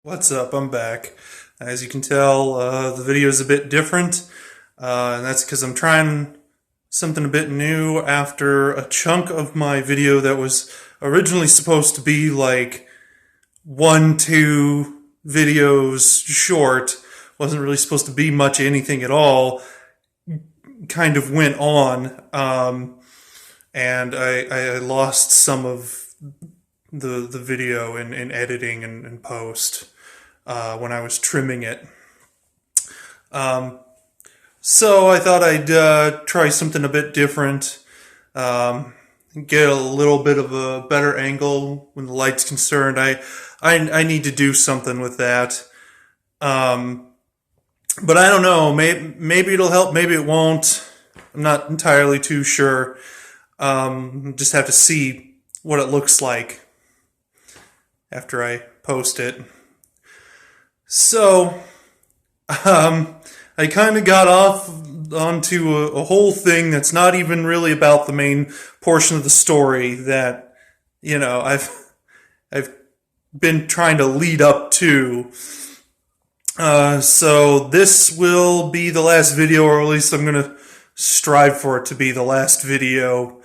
What's up? I'm back. As you can tell, the video is a bit different, and that's because I'm trying something a bit new after a chunk of my video that was originally supposed to be like 1, 2 videos short, wasn't really supposed to be much anything at all, kind of went on, and I lost some of the video in editing and post when I was trimming it. So I thought I'd try something a bit different, get a little bit of a better angle when the light's concerned. I need to do something with that. But I don't know, maybe it'll help, maybe it won't. I'm not entirely too sure. Just have to see what it looks like after I post it. So, I kind of got off onto a whole thing that's not even really about the main portion of the story that, I've been trying to lead up to. So this will be the last video, or at least I'm going to strive for it to be the last video,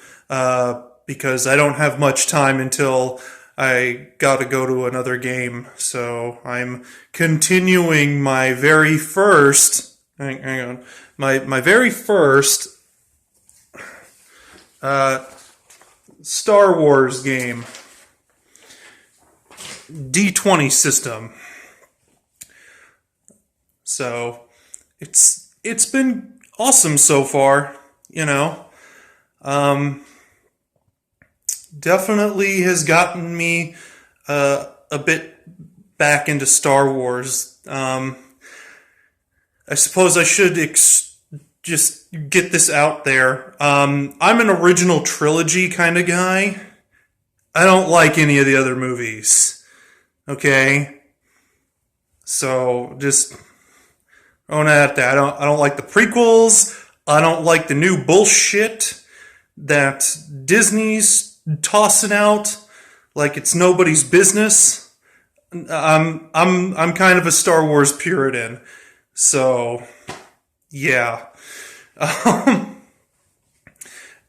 because I don't have much time until I gotta go to another game. So I'm continuing my very first, hang on, my very first Star Wars game, D20 system. So it's been awesome so far, definitely has gotten me a bit back into Star Wars. I suppose I should just get this out there. I'm an original trilogy kind of guy. I don't like any of the other movies. Okay? So just throwing it out there. I don't like the prequels. I don't like the new bullshit that Disney's tossing out like it's nobody's business. I'm kind of a Star Wars Puritan, so yeah.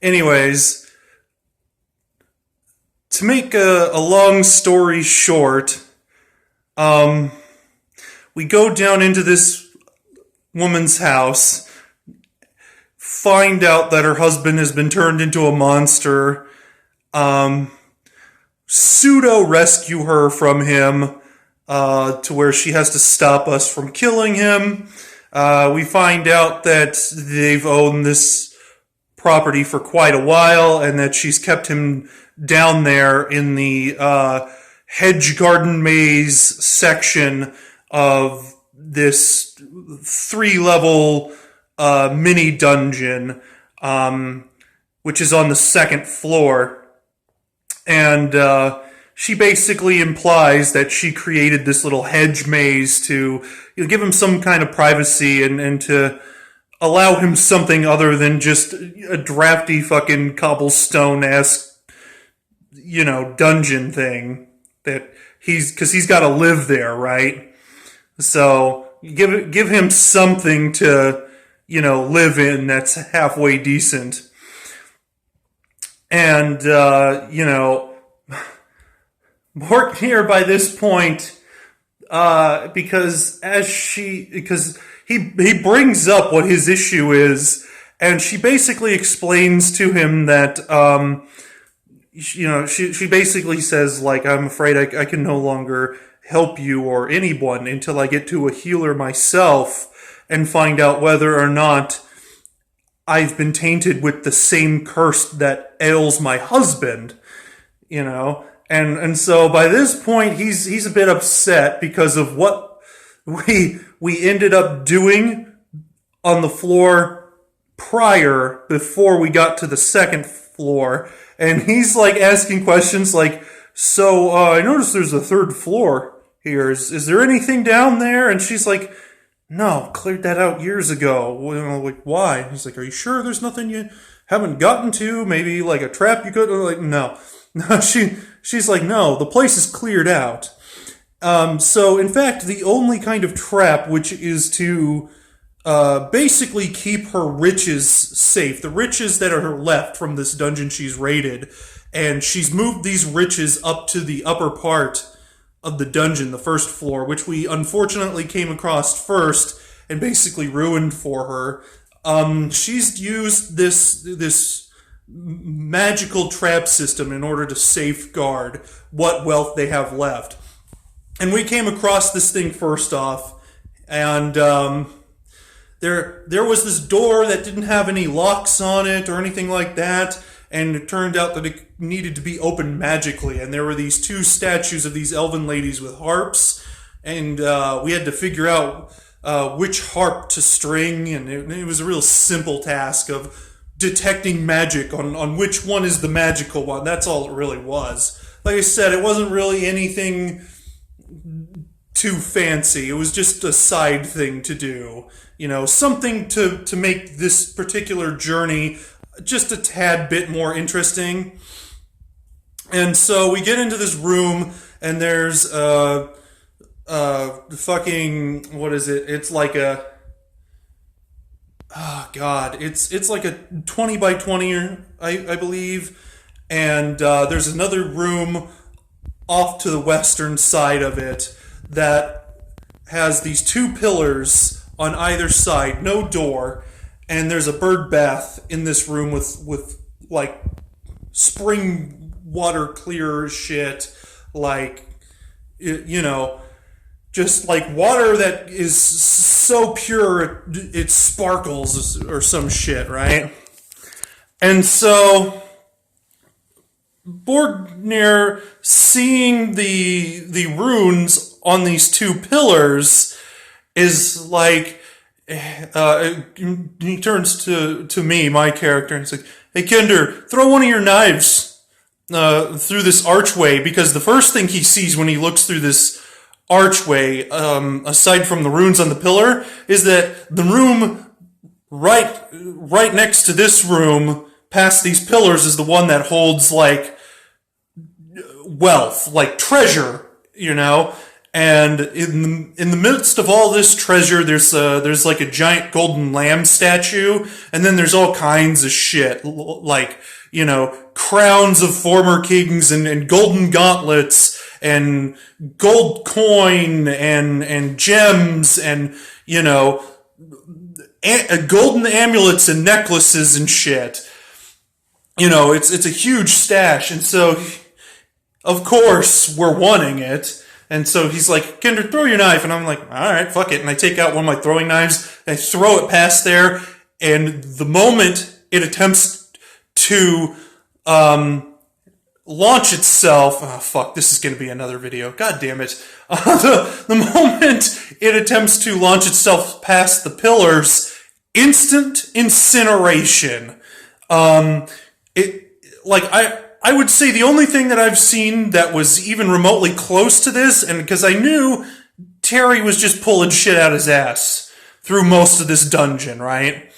Anyways, to make a long story short, we go down into this woman's house, find out that her husband has been turned into a monster, pseudo rescue her from him, to where she has to stop us from killing him. We find out that they've owned this property for quite a while, and that she's kept him down there in the hedge garden maze section of this 3-level mini dungeon, which is on the 2nd floor. And she basically implies that she created this little hedge maze to give him some kind of privacy and to allow him something other than just a drafty fucking cobblestone-esque, dungeon thing that because he's got to live there, right? So give him something to, live in that's halfway decent. And, Borgner by this point, because he brings up what his issue is, and she basically explains to him that, she basically says, like, I'm afraid I can no longer help you or anyone until I get to a healer myself and find out whether or not I've been tainted with the same curse that ails my husband, and so by this point he's a bit upset because of what we ended up doing on the floor before we got to the 2nd floor, and he's like asking questions like, so I noticed there's a 3rd floor here. Is there anything down there? And she's like, no, cleared that out years ago. Like, why? He's like, are you sure there's nothing you haven't gotten to? Maybe like a trap you could? Like, no. She's like, no, the place is cleared out. So, in fact, the only kind of trap, which is to basically keep her riches safe, the riches that are left from this dungeon she's raided, and she's moved these riches up to the upper part of the dungeon, the first floor, which we unfortunately came across first and basically ruined for her. She's used this magical trap system in order to safeguard what wealth they have left. And we came across this thing first off, and there was this door that didn't have any locks on it or anything like that, and it turned out that it needed to be opened magically. And there were these two statues of these elven ladies with harps, and we had to figure out which harp to string, and it was a real simple task of detecting magic on which one is the magical one. That's all it really was. Like I said, it wasn't really anything too fancy. It was just a side thing to do. Something to make this particular journey just a tad bit more interesting. And so we get into this room, and there's fucking, what is it? It's like a, oh god, it's like a 20 by 20, I believe. And there's another room off to the western side of it that has these two pillars on either side, no door, and there's a bird bath in this room with like spring water clear shit, like, just like water that is so pure it sparkles or some shit, right? And so Borgner, seeing the runes on these two pillars, is like, he turns to me, my character, and he's like, "Hey, Kinder, throw one of your knives through this archway," because the first thing he sees when he looks through this archway, aside from the runes on the pillar, is that the room right next to this room, past these pillars, is the one that holds like wealth, like treasure, And in the midst of all this treasure, there's like a giant golden lamb statue, and then there's all kinds of shit, like, crowns of former kings and golden gauntlets and gold coin and gems and, golden amulets and necklaces and shit. It's a huge stash, and so, of course, we're wanting it. And so he's like, "Kinder, throw your knife." And I'm like, "All right, fuck it." And I take out one of my throwing knives and I throw it past there. And the moment it attempts to launch itself, oh fuck, this is going to be another video. God damn it. The moment it attempts to launch itself past the pillars, instant incineration. I would say the only thing that I've seen that was even remotely close to this, and because I knew Terry was just pulling shit out his ass through most of this dungeon, right?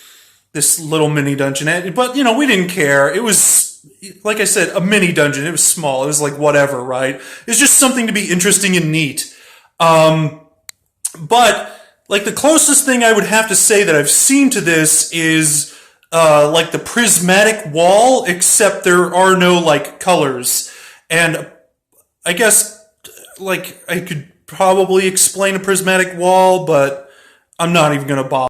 This little mini dungeon. But, we didn't care. It was, like I said, a mini dungeon. It was small. It was like whatever, right? It's just something to be interesting and neat. But, like, the closest thing I would have to say that I've seen to this is like the prismatic wall, except there are no like colors. And I guess like I could probably explain a prismatic wall, but I'm not even going to bother.